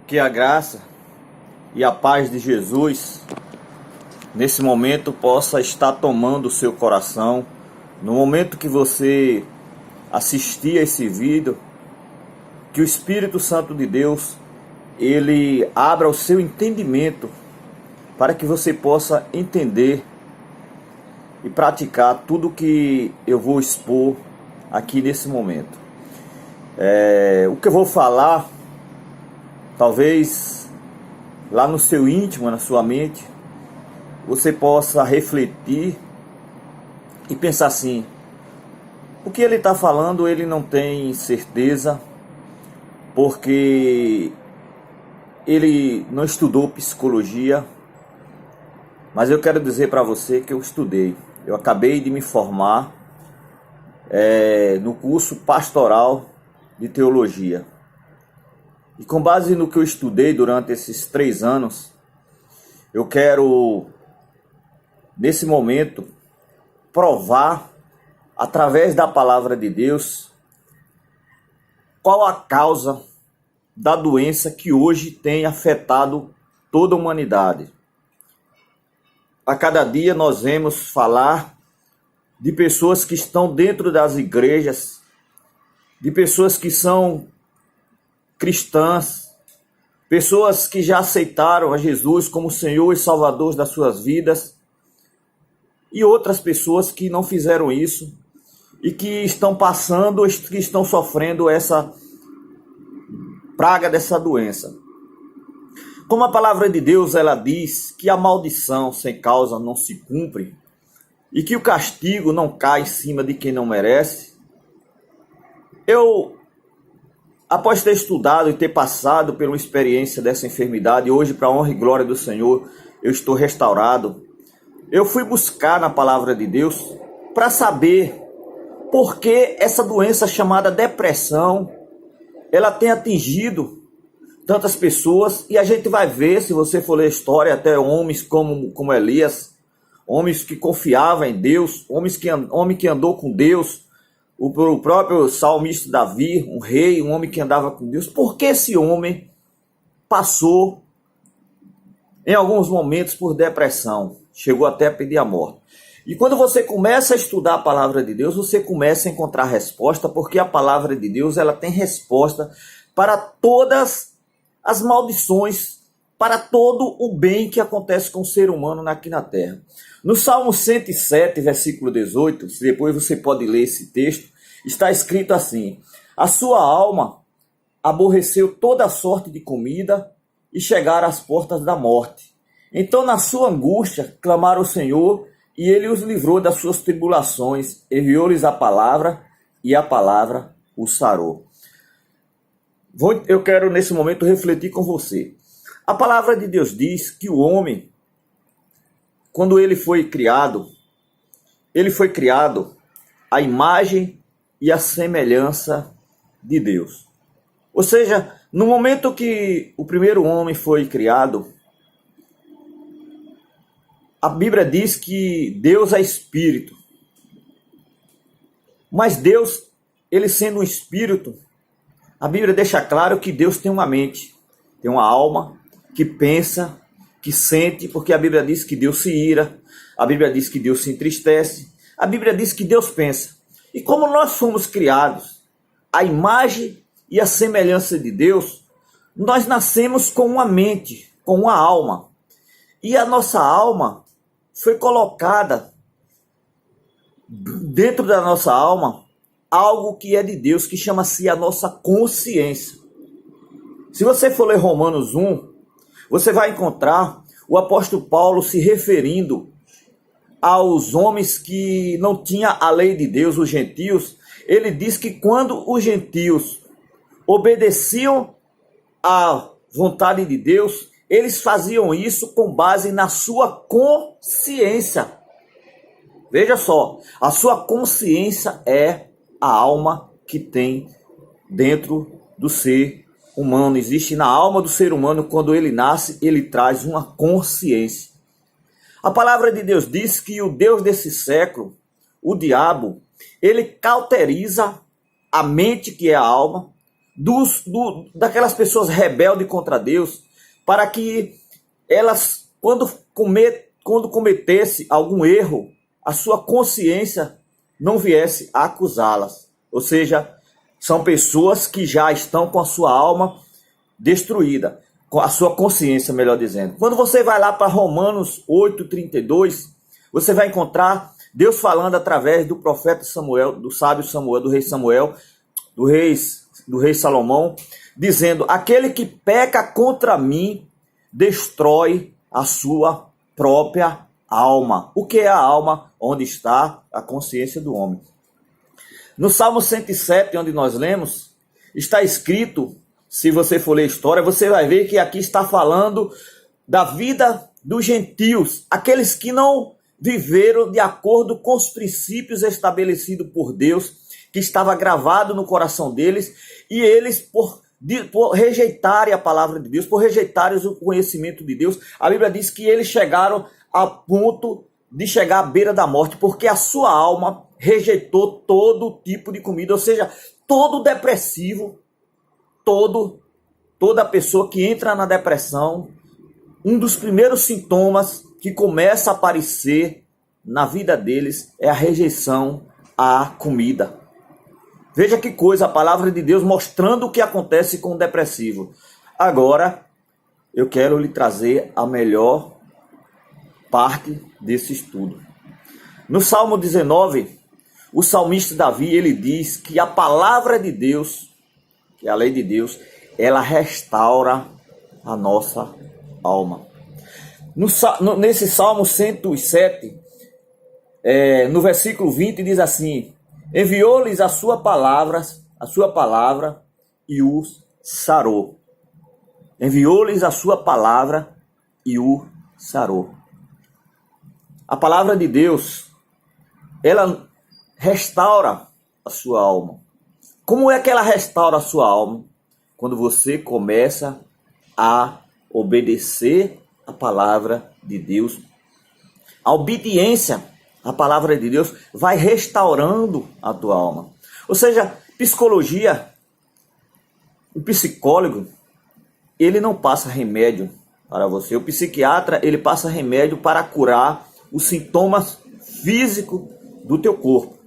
Que a graça e a paz de Jesus nesse momento possa estar tomando o seu coração. No momento que você assistir a esse vídeo, que o Espírito Santo de Deus ele abra o seu entendimento para que você possa entender e praticar tudo que eu vou expor aqui nesse momento. O que eu vou falar, talvez lá no seu íntimo, na sua mente, você possa refletir e pensar assim: o que ele está falando ele não tem certeza, porque ele não estudou psicologia. Mas eu quero dizer para você que eu estudei. Eu acabei de me formar no curso pastoral de teologia. E com base no que eu estudei durante esses 3 anos, eu quero, nesse momento, provar, através da palavra de Deus, qual a causa da doença que hoje tem afetado toda a humanidade. A cada dia nós vemos falar de pessoas que estão dentro das igrejas, de pessoas que são cristãs, pessoas que já aceitaram a Jesus como Senhor e Salvador das suas vidas, e outras pessoas que não fizeram isso e que estão passando, que estão sofrendo essa praga dessa doença. Como a palavra de Deus ela diz que a maldição sem causa não se cumpre e que o castigo não cai em cima de quem não merece, eu, após ter estudado e ter passado por uma experiência dessa enfermidade, hoje, para a honra e glória do Senhor, eu estou restaurado. Eu fui buscar na palavra de Deus para saber por que essa doença chamada depressão ela tem atingido tantas pessoas. E a gente vai ver, se você for ler a história, até homens como Elias, homens que confiavam em Deus, homem que andou com Deus, o próprio salmista Davi, um rei, um homem que andava com Deus. Por que esse homem passou em alguns momentos por depressão? Chegou até a pedir a morte. E quando você começa a estudar a palavra de Deus, você começa a encontrar resposta, porque a palavra de Deus ela tem resposta para todas as maldições, para todo o bem que acontece com o ser humano aqui na terra. No Salmo 107, versículo 18, depois você pode ler esse texto, está escrito assim: a sua alma aborreceu toda a sorte de comida e chegaram às portas da morte. Então, na sua angústia, clamaram ao Senhor, e ele os livrou das suas tribulações, enviou-lhes a palavra, e a palavra os sarou. Eu quero, nesse momento, refletir com você. A palavra de Deus diz que o homem, quando ele foi criado à imagem e à semelhança de Deus. Ou seja, no momento que o primeiro homem foi criado, a Bíblia diz que Deus é espírito. Mas Deus, ele sendo um espírito, a Bíblia deixa claro que Deus tem uma mente, tem uma alma que pensa, que sente, porque a Bíblia diz que Deus se ira, a Bíblia diz que Deus se entristece, a Bíblia diz que Deus pensa. E como nós fomos criados à imagem e à semelhança de Deus, nós nascemos com uma mente, com uma alma. E a nossa alma foi colocada dentro da nossa alma algo que é de Deus, que chama-se a nossa consciência. Se você for ler Romanos 1, você vai encontrar o apóstolo Paulo se referindo aos homens que não tinham a lei de Deus, os gentios. Ele diz que quando os gentios obedeciam à vontade de Deus, eles faziam isso com base na sua consciência. Veja só, a sua consciência é a alma que tem dentro do ser humano. Existe na alma do ser humano, quando ele nasce, ele traz uma consciência. A palavra de Deus diz que o Deus desse século, o diabo, ele cauteriza a mente, que é a alma, daquelas pessoas rebeldes contra Deus, para que elas, quando cometesse algum erro, a sua consciência não viesse a acusá-las. Ou seja, são pessoas que já estão com a sua alma destruída, com a sua consciência, melhor dizendo. Quando você vai lá para Romanos 8:32, você vai encontrar Deus falando através do profeta Samuel, do sábio Samuel, do rei Samuel, do rei Salomão, dizendo: aquele que peca contra mim destrói a sua própria alma. O que é a alma? Onde está a consciência do homem. No Salmo 107, onde nós lemos, está escrito, se você for ler a história, você vai ver que aqui está falando da vida dos gentios, aqueles que não viveram de acordo com os princípios estabelecidos por Deus, que estava gravado no coração deles, e eles, por rejeitarem a palavra de Deus, por rejeitarem o conhecimento de Deus, a Bíblia diz que eles chegaram a ponto de chegar à beira da morte, porque a sua alma rejeitou todo tipo de comida, ou seja, todo depressivo, toda pessoa que entra na depressão, um dos primeiros sintomas que começa a aparecer na vida deles é a rejeição à comida. Veja que coisa, a palavra de Deus mostrando o que acontece com o depressivo. Agora, eu quero lhe trazer a melhor parte desse estudo. No Salmo 19, o salmista Davi, ele diz que a palavra de Deus, que é a lei de Deus, ela restaura a nossa alma. Nesse Salmo 107, no versículo 20, diz assim: enviou-lhes a sua palavra e os sarou. Enviou-lhes a sua palavra e o sarou. A palavra de Deus, ela restaura a sua alma. Como é que ela restaura a sua alma? Quando você começa a obedecer a palavra de Deus. A obediência à palavra de Deus vai restaurando a tua alma. Ou seja, psicologia, o psicólogo, ele não passa remédio para você. O psiquiatra, ele passa remédio para curar os sintomas físicos do teu corpo.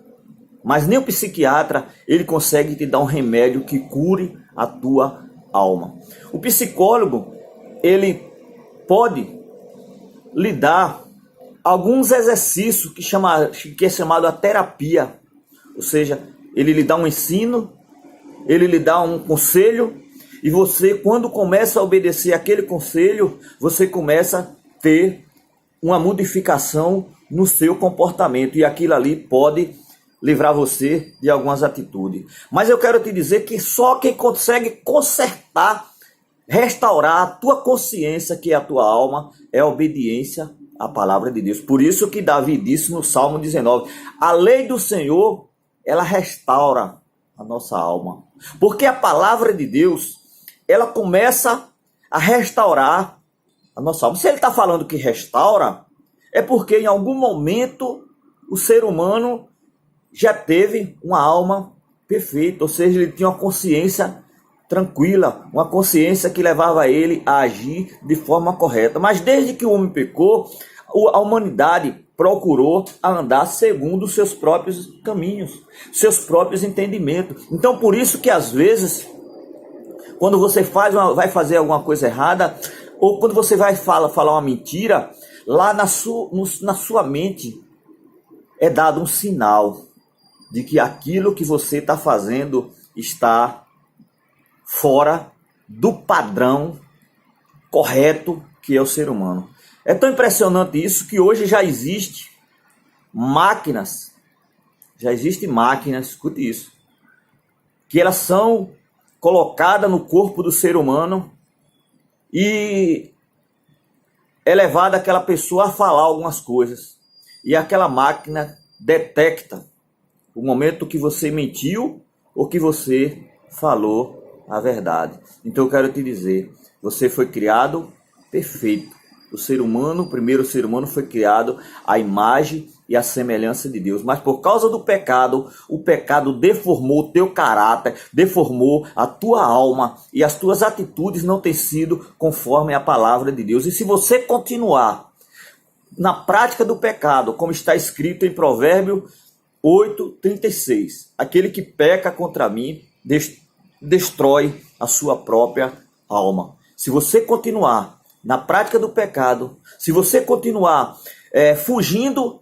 Mas nem o psiquiatra, ele consegue te dar um remédio que cure a tua alma. O psicólogo, ele pode lhe dar alguns exercícios que é chamado a terapia. Ou seja, ele lhe dá um ensino, ele lhe dá um conselho, e você, quando começa a obedecer aquele conselho, você começa a ter uma modificação no seu comportamento, e aquilo ali pode livrar você de algumas atitudes. Mas eu quero te dizer que só quem consegue consertar, restaurar a tua consciência, que é a tua alma, é a obediência à palavra de Deus. Por isso que Davi disse no Salmo 19, a lei do Senhor, ela restaura a nossa alma. Porque a palavra de Deus, ela começa a restaurar a nossa alma. Se ele está falando que restaura, é porque em algum momento o ser humano já teve uma alma perfeita, ou seja, ele tinha uma consciência tranquila, uma consciência que levava ele a agir de forma correta. Mas desde que o homem pecou, a humanidade procurou andar segundo os seus próprios caminhos, seus próprios entendimentos. Então, por isso que às vezes, quando você vai fazer alguma coisa errada, ou quando você vai falar uma mentira, lá na sua mente é dado um sinal de que aquilo que você está fazendo está fora do padrão correto que é o ser humano. É tão impressionante isso que hoje já existem máquinas, escute isso, que elas são colocadas no corpo do ser humano e é levada aquela pessoa a falar algumas coisas. E aquela máquina detecta o momento que você mentiu ou que você falou a verdade. Então eu quero te dizer, você foi criado perfeito. O ser humano, o primeiro ser humano foi criado à imagem e a semelhança de Deus. Mas por causa do pecado, o pecado deformou o teu caráter, deformou a tua alma e as tuas atitudes não têm sido conforme a palavra de Deus. E se você continuar na prática do pecado, como está escrito em Provérbio 8:36, aquele que peca contra mim destrói a sua própria alma. Se você continuar na prática do pecado, se você continuar fugindo,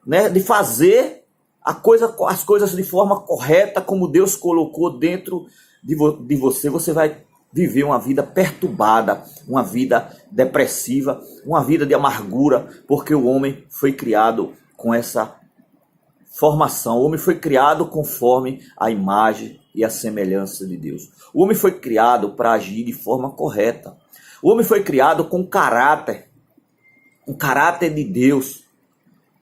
né, de fazer as coisas de forma correta, como Deus colocou dentro de você, você vai viver uma vida perturbada, uma vida depressiva, uma vida de amargura, porque o homem foi criado com essa formação. O homem foi criado conforme a imagem e a semelhança de Deus. O homem foi criado para agir de forma correta. O homem foi criado com um caráter de Deus.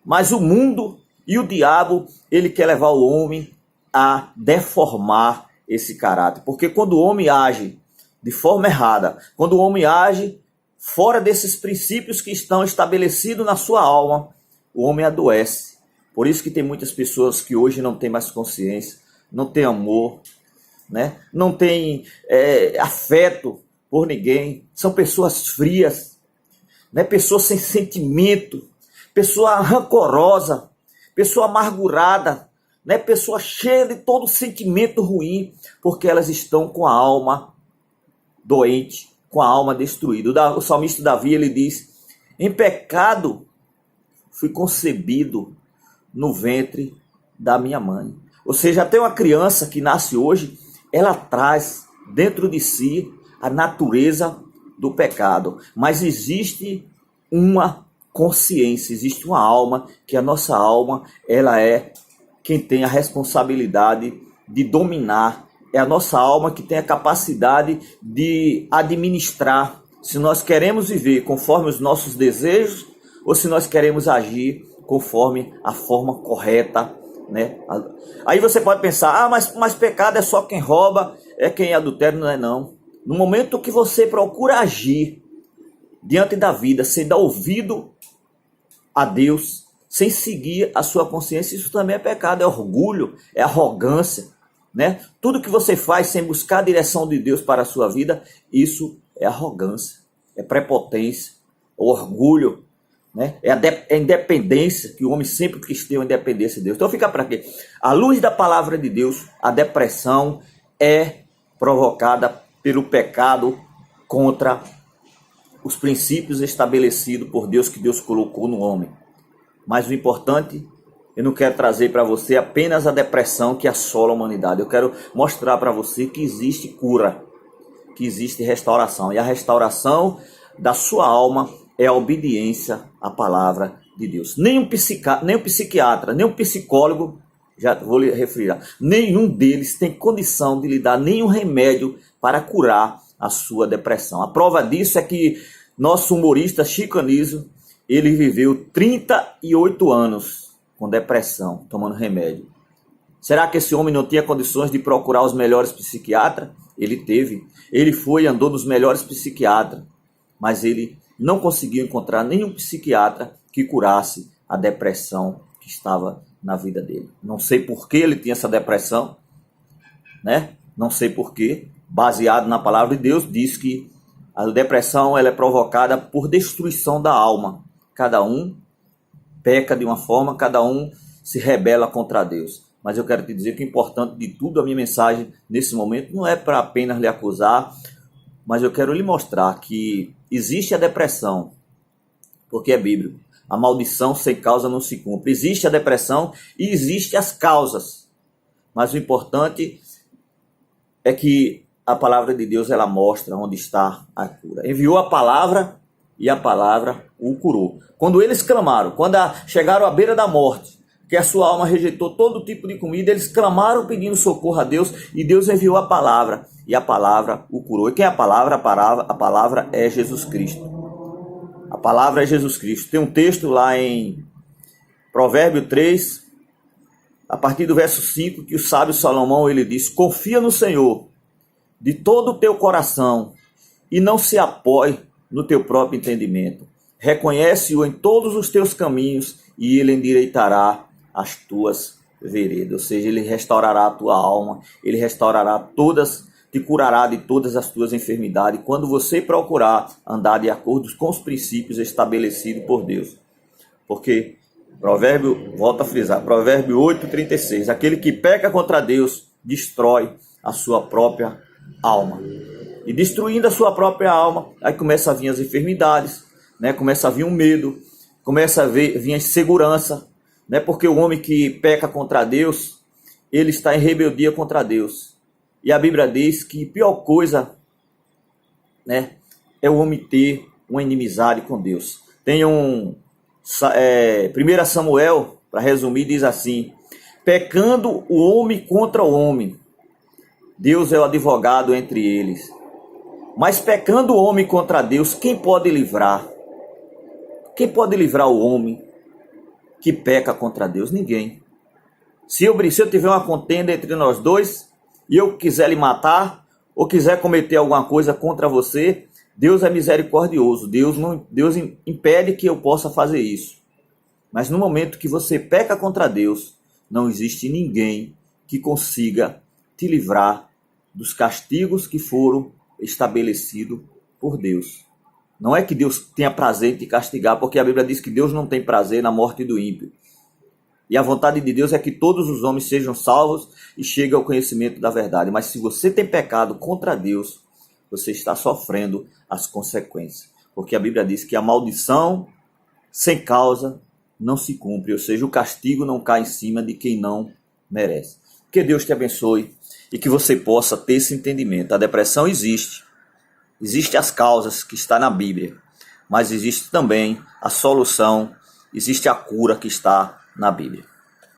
Mas o mundo e o diabo, ele quer levar o homem a deformar esse caráter. Porque quando o homem age de forma errada, quando o homem age fora desses princípios que estão estabelecidos na sua alma, o homem adoece. Por isso que tem muitas pessoas que hoje não têm mais consciência, não têm amor, né? Não têm afeto por ninguém. São pessoas frias, né? Pessoas sem sentimento, pessoa rancorosa, pessoa amargurada, né? Pessoa cheia de todo sentimento ruim, porque elas estão com a alma doente, com a alma destruída. O salmista Davi, ele diz: em pecado fui concebido no ventre da minha mãe. Ou seja, até uma criança que nasce hoje, ela traz dentro de si a natureza do pecado. Mas existe uma consciência, existe uma alma, que a nossa alma, ela é quem tem a responsabilidade de dominar. É a nossa alma que tem a capacidade de administrar se nós queremos viver conforme os nossos desejos ou se nós queremos agir conforme a forma correta, né? Aí você pode pensar, mas pecado é só quem rouba, é quem adultera. Não é não. No momento que você procura agir diante da vida, sem dar ouvido a Deus, sem seguir a sua consciência, isso também é pecado, é orgulho, é arrogância, né? Tudo que você faz sem buscar a direção de Deus para a sua vida, isso é arrogância, é prepotência, é orgulho, né? É a independência, que o homem sempre quis ter, a independência de Deus. Então fica para quê? À luz da palavra de Deus, a depressão é provocada pelo pecado contra os princípios estabelecidos por Deus, que Deus colocou no homem. Mas o importante, eu não quero trazer para você apenas a depressão que assola a humanidade. Eu quero mostrar para você que existe cura, que existe restauração. E a restauração da sua alma é a obediência à palavra de Deus. Nem um psiquiatra, nem um psicólogo, já vou lhe referir, nenhum deles tem condição de lhe dar nenhum remédio para curar a sua depressão. A prova disso é que nosso humorista Chico Anísio, ele viveu 38 anos com depressão, tomando remédio. Será que esse homem não tinha condições de procurar os melhores psiquiatras? Ele teve. Ele foi e andou nos melhores psiquiatras, mas ele não conseguiu encontrar nenhum psiquiatra que curasse a depressão que estava na vida dele. Não sei por que ele tinha essa depressão, né? Não sei por quê. Baseado na palavra de Deus, diz que a depressão ela é provocada por destruição da alma. Cada um peca de uma forma, cada um se rebela contra Deus. Mas eu quero te dizer que o importante de tudo, a minha mensagem nesse momento, não é para apenas lhe acusar, mas eu quero lhe mostrar que existe a depressão, porque é bíblico. A maldição sem causa não se cumpre. Existe a depressão e existem as causas. Mas o importante é que a palavra de Deus ela mostra onde está a cura. Enviou a palavra e a palavra o curou. Quando eles clamaram, quando chegaram à beira da morte, que a sua alma rejeitou todo tipo de comida, eles clamaram pedindo socorro a Deus e Deus enviou a palavra e a palavra o curou. E quem é a palavra? A palavra é Jesus Cristo. A palavra é Jesus Cristo. Tem um texto lá em Provérbio 3, a partir do verso 5, que o sábio Salomão ele diz: confia no Senhor de todo o teu coração e não se apoie no teu próprio entendimento. Reconhece-o em todos os teus caminhos e ele endireitará as tuas veredas. Ou seja, ele restaurará a tua alma, ele restaurará todas, te curará de todas as tuas enfermidades, quando você procurar andar de acordo com os princípios estabelecidos por Deus. Porque, volto a frisar, Provérbio 8:36, aquele que peca contra Deus, destrói a sua própria alma. E destruindo a sua própria alma, aí começa a vir as enfermidades, né? Começa a vir o medo, começa a vir a insegurança, né? Porque o homem que peca contra Deus, ele está em rebeldia contra Deus. E a Bíblia diz que a pior coisa, né, é o homem ter uma inimizade com Deus. Tem 1 Samuel, para resumir, diz assim: pecando o homem contra o homem, Deus é o advogado entre eles. Mas pecando o homem contra Deus, quem pode livrar? Quem pode livrar o homem que peca contra Deus? Ninguém. Se eu tiver uma contenda entre nós dois, e eu quiser lhe matar, ou quiser cometer alguma coisa contra você, Deus é misericordioso. Deus impede que eu possa fazer isso. Mas no momento que você peca contra Deus, não existe ninguém que consiga te livrar dos castigos que foram estabelecidos por Deus. Não é que Deus tenha prazer em te castigar, porque a Bíblia diz que Deus não tem prazer na morte do ímpio. E a vontade de Deus é que todos os homens sejam salvos e cheguem ao conhecimento da verdade. Mas se você tem pecado contra Deus, você está sofrendo as consequências. Porque a Bíblia diz que a maldição sem causa não se cumpre. Ou seja, o castigo não cai em cima de quem não merece. Que Deus te abençoe e que você possa ter esse entendimento. A depressão existe. Existem as causas que está na Bíblia. Mas existe também a solução, existe a cura que está na Bíblia.